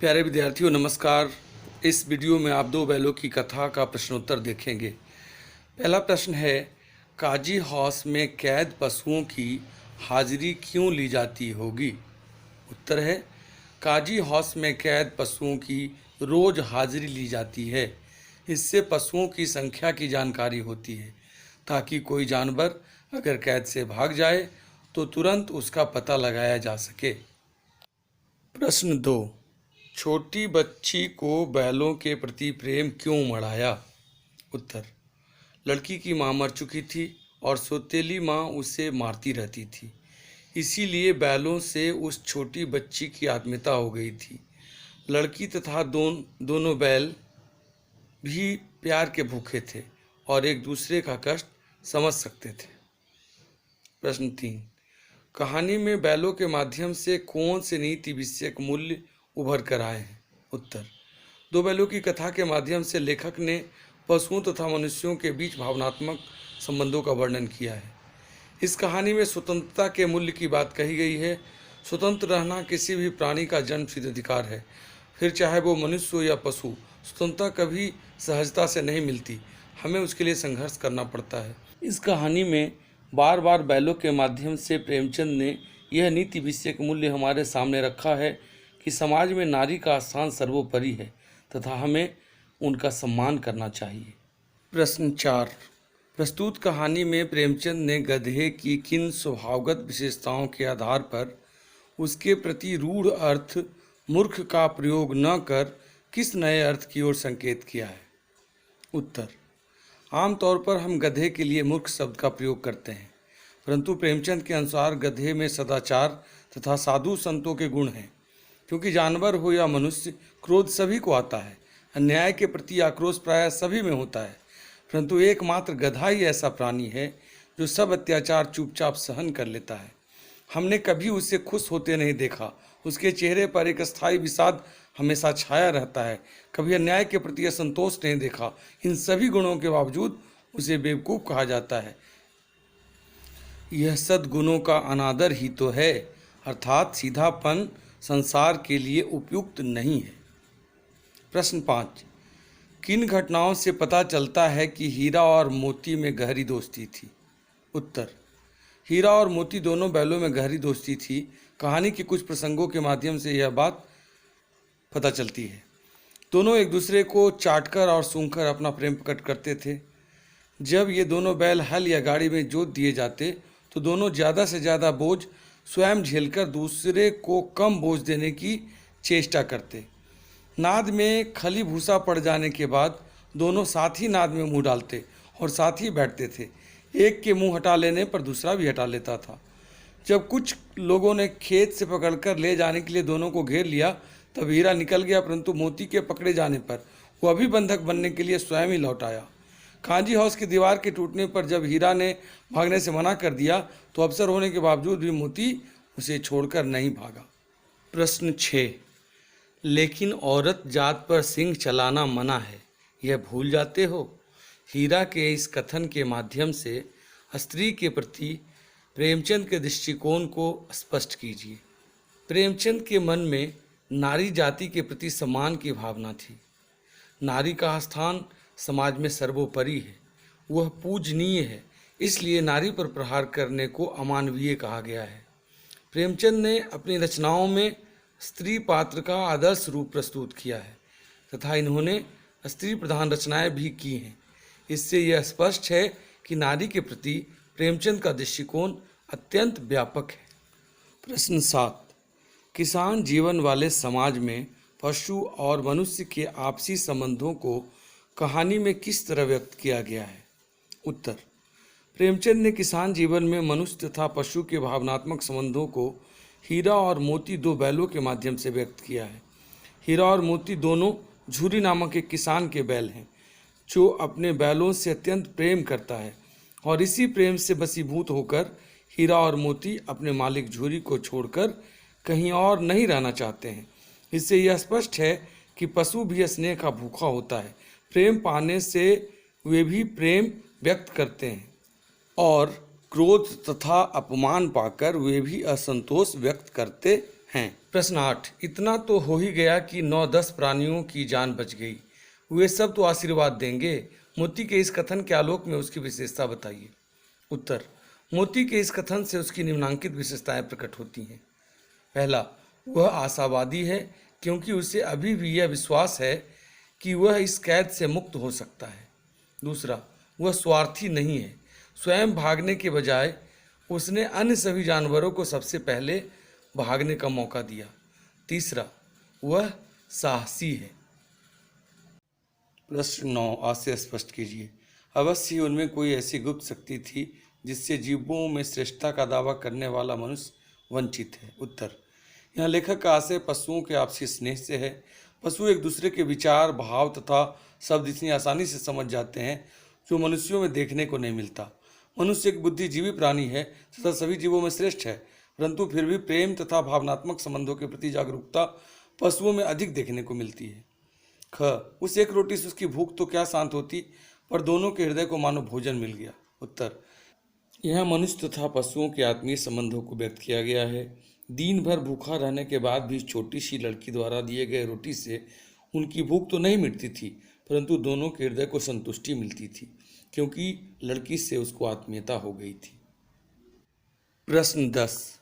प्यारे विद्यार्थियों नमस्कार। इस वीडियो में आप दो बैलों की कथा का प्रश्नोत्तर देखेंगे। पहला प्रश्न है, काजी हाउस में कैद पशुओं की हाजिरी क्यों ली जाती होगी? उत्तर है, काजी हाउस में कैद पशुओं की रोज हाजिरी ली जाती है। इससे पशुओं की संख्या की जानकारी होती है ताकि कोई जानवर अगर कैद से भाग जाए तो तुरंत उसका पता लगाया जा सके। प्रश्न 2, छोटी बच्ची को बैलों के प्रति प्रेम क्यों मढ़ाया? उत्तर, लड़की की मां मर चुकी थी और सौतेली मां उसे मारती रहती थी, इसीलिए बैलों से उस छोटी बच्ची की आत्मीयता हो गई थी। लड़की तथा दोनों बैल भी प्यार के भूखे थे और एक दूसरे का कष्ट समझ सकते थे। प्रश्न 3, कहानी में बैलों के माध्यम से कौन से नीति विषयक मूल्य उभर कर आए हैं? उत्तर, दो बैलों की कथा के माध्यम से लेखक ने पशुओं तथा मनुष्यों के बीच भावनात्मक संबंधों का वर्णन किया है। इस कहानी में स्वतंत्रता के मूल्य की बात कही गई है। स्वतंत्र रहना किसी भी प्राणी का जन्मसिद्ध अधिकार है, फिर चाहे वो मनुष्य हो या पशु। स्वतंत्रता कभी सहजता से नहीं मिलती, हमें उसके लिए संघर्ष करना पड़ता है। इस कहानी में बार बार बैलों के माध्यम से प्रेमचंद ने यह नीति विषयक मूल्य हमारे सामने रखा है कि समाज में नारी का स्थान सर्वोपरि है तथा हमें उनका सम्मान करना चाहिए। प्रश्न 4, प्रस्तुत कहानी में प्रेमचंद ने गधे की किन स्वभावगत विशेषताओं के आधार पर उसके प्रति रूढ़ अर्थ मूर्ख का प्रयोग न कर किस नए अर्थ की ओर संकेत किया है? उत्तर, आमतौर पर हम गधे के लिए मूर्ख शब्द का प्रयोग करते हैं, परंतु प्रेमचंद के अनुसार गधे में सदाचार तथा साधु संतों के गुण हैं। क्योंकि जानवर हो या मनुष्य, क्रोध सभी को आता है। अन्याय के प्रति आक्रोश प्रायः सभी में होता है, परंतु एकमात्र गधा ही ऐसा प्राणी है जो सब अत्याचार चुपचाप सहन कर लेता है। हमने कभी उसे खुश होते नहीं देखा। उसके चेहरे पर एक स्थायी विषाद हमेशा छाया रहता है। कभी अन्याय के प्रति असंतोष नहीं देखा। इन सभी गुणों के बावजूद उसे बेवकूफ़ कहा जाता है। यह सद्गुणों का अनादर ही तो है, अर्थात सीधापन संसार के लिए उपयुक्त नहीं है। प्रश्न 5, किन घटनाओं से पता चलता है कि हीरा और मोती में गहरी दोस्ती थी? उत्तर, हीरा और मोती दोनों बैलों में गहरी दोस्ती थी। कहानी के कुछ प्रसंगों के माध्यम से यह बात पता चलती है। दोनों एक दूसरे को चाटकर और सूंघकर अपना प्रेम प्रकट करते थे। जब ये दोनों बैल हल या गाड़ी में जोत दिए जाते तो दोनों ज़्यादा से ज़्यादा बोझ स्वयं झेलकर दूसरे को कम बोझ देने की चेष्टा करते। नाद में खली भूसा पड़ जाने के बाद दोनों साथ ही नाद में मुंह डालते और साथ ही बैठते थे। एक के मुंह हटा लेने पर दूसरा भी हटा लेता था। जब कुछ लोगों ने खेत से पकड़कर ले जाने के लिए दोनों को घेर लिया तब हीरा निकल गया, परंतु मोती के पकड़े जाने पर वह भी बंधक बनने के लिए स्वयं ही लौट आया। कांजी हाउस की दीवार के टूटने पर जब हीरा ने भागने से मना कर दिया तो अवसर होने के बावजूद भी मोती उसे छोड़कर नहीं भागा। प्रश्न 6, लेकिन औरत जात पर सिंह चलाना मना है, यह भूल जाते हो? हीरा के इस कथन के माध्यम से स्त्री के प्रति प्रेमचंद के दृष्टिकोण को स्पष्ट कीजिए। प्रेमचंद के मन में नारी जाति के प्रति सम्मान की भावना थी। नारी का स्थान समाज में सर्वोपरि है, वह पूजनीय है, इसलिए नारी पर प्रहार करने को अमानवीय कहा गया है। प्रेमचंद ने अपनी रचनाओं में स्त्री पात्र का आदर्श रूप प्रस्तुत किया है तथा इन्होंने स्त्री प्रधान रचनाएं भी की हैं। इससे यह स्पष्ट है कि नारी के प्रति प्रेमचंद का दृष्टिकोण अत्यंत व्यापक है। प्रश्न 7, किसान जीवन वाले समाज में पशु और मनुष्य के आपसी संबंधों को कहानी में किस तरह व्यक्त किया गया है? उत्तर, प्रेमचंद ने किसान जीवन में मनुष्य तथा पशु के भावनात्मक संबंधों को हीरा और मोती दो बैलों के माध्यम से व्यक्त किया है। हीरा और मोती दोनों झूरी नामक एक किसान के बैल हैं जो अपने बैलों से अत्यंत प्रेम करता है और इसी प्रेम से वशीभूत होकर हीरा और मोती अपने मालिक झूरी को छोड़कर कहीं और नहीं रहना चाहते हैं। इससे यह स्पष्ट है कि पशु भी स्नेह का भूखा होता है। प्रेम पाने से वे भी प्रेम व्यक्त करते हैं और क्रोध तथा अपमान पाकर वे भी असंतोष व्यक्त करते हैं। प्रश्न 8, इतना तो हो ही गया कि 9-10 प्राणियों की जान बच गई, वे सब तो आशीर्वाद देंगे। मोती के इस कथन के आलोक में उसकी विशेषता बताइए। उत्तर, मोती के इस कथन से उसकी निम्नलिखित विशेषताएं प्रकट होती हैं। पहला, वह आशावादी है क्योंकि उसे अभी भी यह विश्वास है कि वह इस कैद से मुक्त हो सकता है। दूसरा, वह स्वार्थी नहीं है, स्वयं भागने के बजाय उसने अन्य सभी जानवरों को सबसे पहले भागने का मौका दिया। तीसरा, वह साहसी है। प्रश्न 9, आज से स्पष्ट कीजिए। अवश्य ही उनमें कोई ऐसी गुप्त शक्ति थी जिससे जीवों में श्रेष्ठता का दावा करने वाला मनुष्य वंचित है। उत्तर, यहाँ लेखक का आशय पशुओं के आपसी स्नेह से है। पशु एक दूसरे के विचार, भाव तथा शब्द इतनी आसानी से समझ जाते हैं जो मनुष्यों में देखने को नहीं मिलता। मनुष्य एक बुद्धिजीवी प्राणी है तथा सभी जीवों में श्रेष्ठ है, परंतु फिर भी प्रेम तथा भावनात्मक संबंधों के प्रति जागरूकता पशुओं में अधिक देखने को मिलती है। ख, उस एक रोटी से उसकी भूख तो क्या शांत होती, पर दोनों के हृदय को मानो भोजन मिल गया। उत्तर, यह मनुष्य तथा पशुओं के आत्मीय संबंधों को व्यक्त किया गया है। दिन भर भूखा रहने के बाद भी छोटी सी लड़की द्वारा दिए गए रोटी से उनकी भूख तो नहीं मिटती थी, परंतु दोनों के हृदय को संतुष्टि मिलती थी, क्योंकि लड़की से उसको आत्मीयता हो गई थी। प्रश्न 10,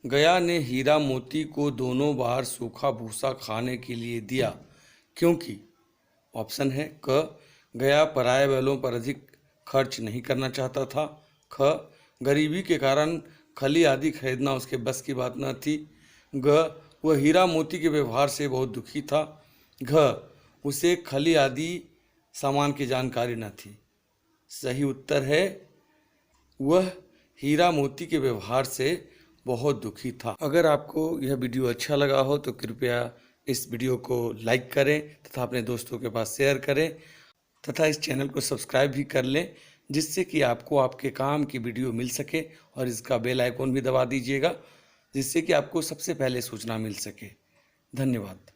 गया ने हीरा मोती को दोनों बार सूखा भूसा खाने के लिए दिया, क्योंकि ऑप्शन है क, गया पराये बैलों पर अधिक खर्च नहीं करना चाहता था। ख, गरीबी के कारण खली आदि खरीदना उसके बस की बात न थी। ग, वह हीरा मोती के व्यवहार से बहुत दुखी था। घ, उसे खली आदि सामान की जानकारी न थी। सही उत्तर है वह हीरा मोती के व्यवहार से बहुत दुखी था। अगर आपको यह वीडियो अच्छा लगा हो तो कृपया इस वीडियो को लाइक करें तथा अपने दोस्तों के पास शेयर करें तथा इस चैनल को सब्सक्राइब भी कर लें, जिससे कि आपको आपके काम की वीडियो मिल सके, और इसका बेल आइकॉन भी दबा दीजिएगा जिससे कि आपको सबसे पहले सूचना मिल सके। धन्यवाद।